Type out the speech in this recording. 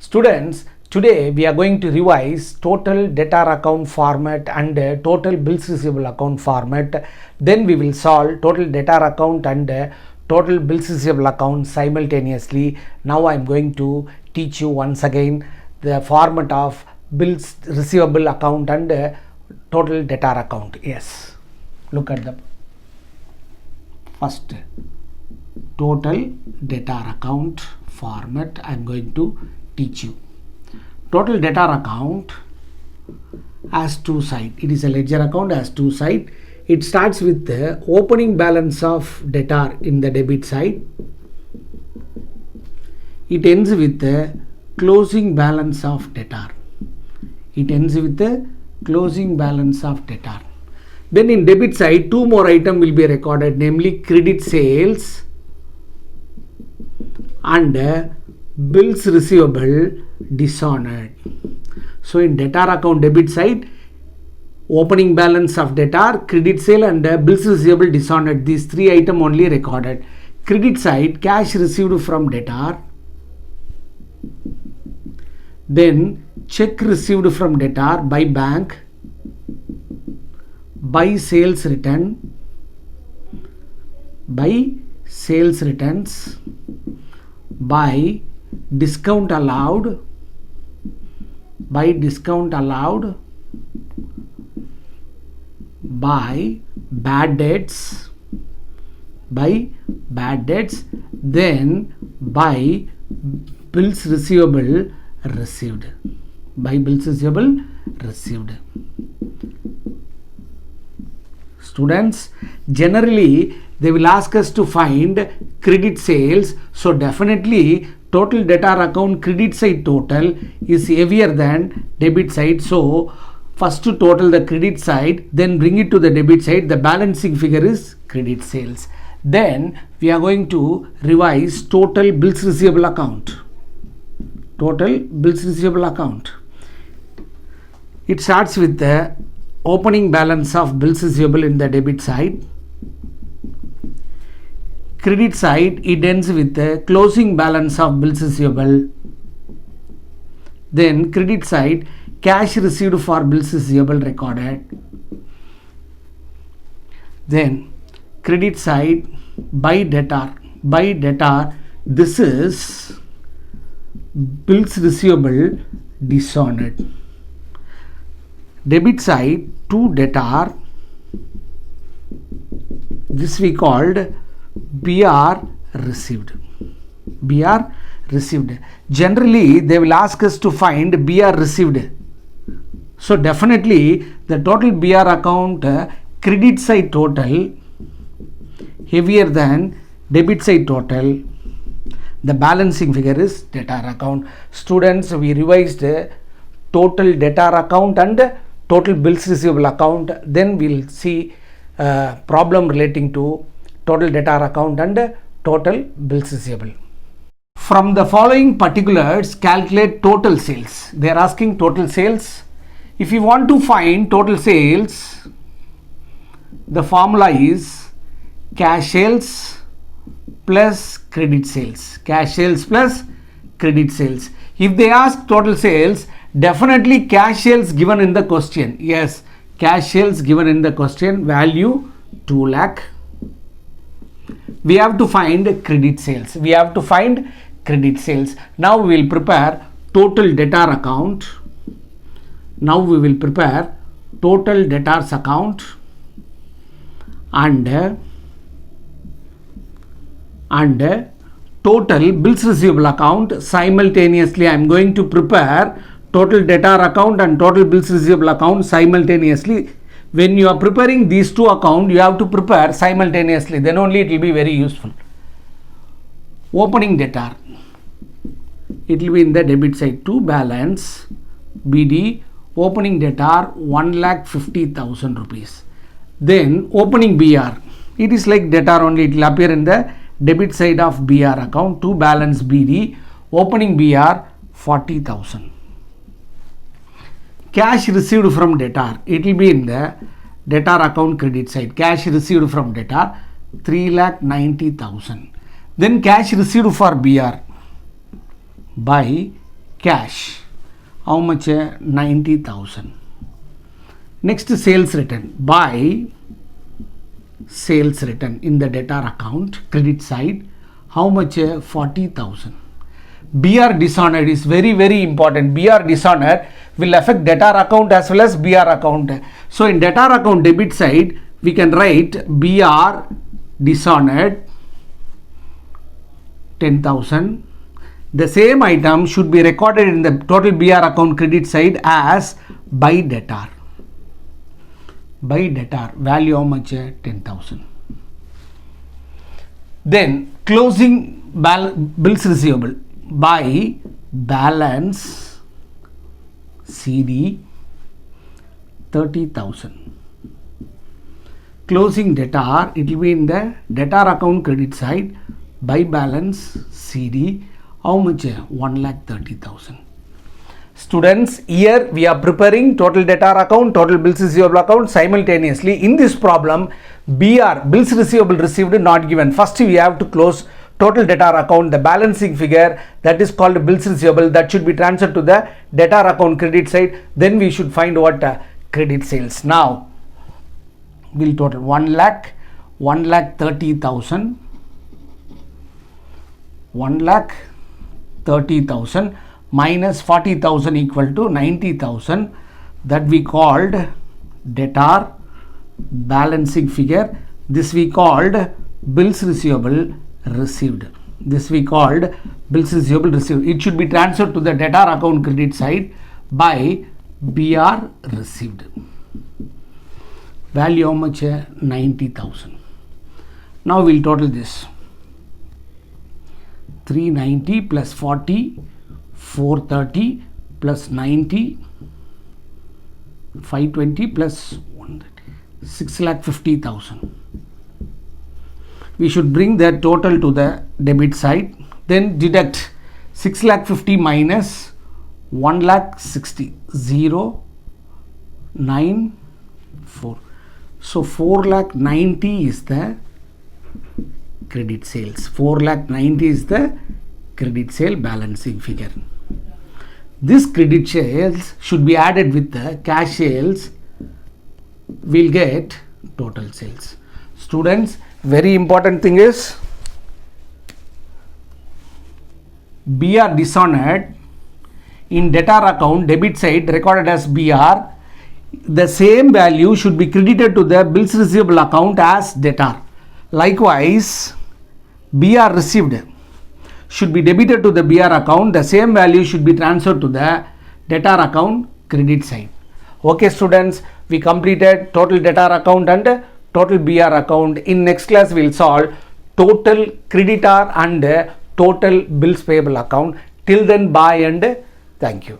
Students, today we are going to revise total debtor account format and total bills receivable account format. Then we will solve total debtor account and total bills receivable account simultaneously. Now I am going to teach you once again the format of bills receivable account and total debtor account. Yes, look at the first total debtor account format. I am going to teach you. Total debtor account has two sides. It is a ledger account, has two sides. It starts with the opening balance of debtor in the debit side. It ends with the closing balance of debtor. It ends with the closing balance of debtor. Then in debit side, two more items will be recorded, namely credit sales and bills receivable dishonored. So in debtor account debit side, opening balance of debtor, credit sale and bills receivable dishonored, these three items only recorded. Credit side, cash received from debtor, then check received from debtor by bank, by sales return, by sales returns, by discount allowed, by discount allowed, by bad debts, by bad debts, then by bills receivable received, by bills receivable received. Students, generally they will ask us to find credit sales, so definitely total debtor account credit side total is heavier than debit side. So first to total the credit side, then bring it to the debit side. The balancing figure is credit sales. Then we are going to revise total bills receivable account. Total bills receivable account. It starts with the opening balance of bills receivable in the debit side. Credit side, it ends with the closing balance of bills receivable. Then credit side, cash received for bills receivable recorded. Then credit side, by debtor. By debtor, this is bills receivable dishonored. Debit side, to debtor, this we called BR received. BR received. Generally they will ask us to find BR received. So definitely the total BR account credit side total heavier than debit side total. The balancing figure is debtor account. Students, we revised total debtor account and total bills receivable account. Then we'll see problem relating to total debtor account and total bills receivable. From the following particulars, calculate total sales. They are asking total sales. If you want to find total sales, the formula is cash sales plus credit sales. Cash sales plus credit sales. If they ask total sales, definitely cash sales given in the question. Yes, cash sales given in the question, value 2 lakh. We have to find credit sales. We have to find credit sales. Now we will prepare total debtor account. Now we will prepare total debtors account and total bills receivable account. Simultaneously I am going to prepare total debtor account and total bills receivable account simultaneously. When you are preparing these two accounts, you have to prepare simultaneously, then only it will be very useful. Opening debtor, it will be in the debit side, to balance BD, opening debtor 1,50,000 rupees. Then opening BR, it is like debtor only, it will appear in the debit side of BR account, to balance BD, opening BR 40,000. Cash received from debtor, it will be in the debtor account credit side. Cash received from debtor 3,90,000. Then cash received for BR by cash. How much? 90,000. Next, sales return. By sales return in the debtor account, credit side. How much? 40,000. BR dishonored is very, very important. BR dishonored will affect debtor account as well as BR account. So in debtor account debit side, we can write BR dishonored 10,000. The same item should be recorded in the total BR account credit side as by debtor. By debtor, value how much? 10,000. Then closing bills receivable by balance CD 30,000. Closing debtor, it will be in the debtor account credit side by balance CD. How much? 1,30,000. Students, here we are preparing total debtor account, total bills receivable account simultaneously. In this problem, BR, bills receivable received, not given. First we have to close total debtor account, the balancing figure, that is called bills receivable, that should be transferred to the debtor account credit side. Then we should find what? Credit sales. Now we'll total 1,30,000. 1,30,000 minus 40,000 equal to 90,000, that we called debtor balancing figure. This we called bills receivable received. This we called bills receivable received. It should be transferred to the debtor account credit side by BR received. Value how much? 90,000. Now we'll total this. 390 plus 40, 430 plus 90, 520 plus 6,50,000. We should bring the total to the debit side. Then deduct 6,50,000 minus 1,60,000. 0, 9, 4. So 4,90,000 is the credit sales. 4,90,000 is the credit sale balancing figure. This credit sales should be added with the cash sales. We'll get total sales. Students, very important thing is BR dishonored in debtor account debit side recorded as BR. The same value should be credited to the bills receivable account as debtor. Likewise, BR received should be debited to the BR account. The same value should be transferred to the debtor account credit side. Okay students, we completed total debtor account and total BR account. In next class we will solve total creditor and total bills payable account. Till then, bye and thank you.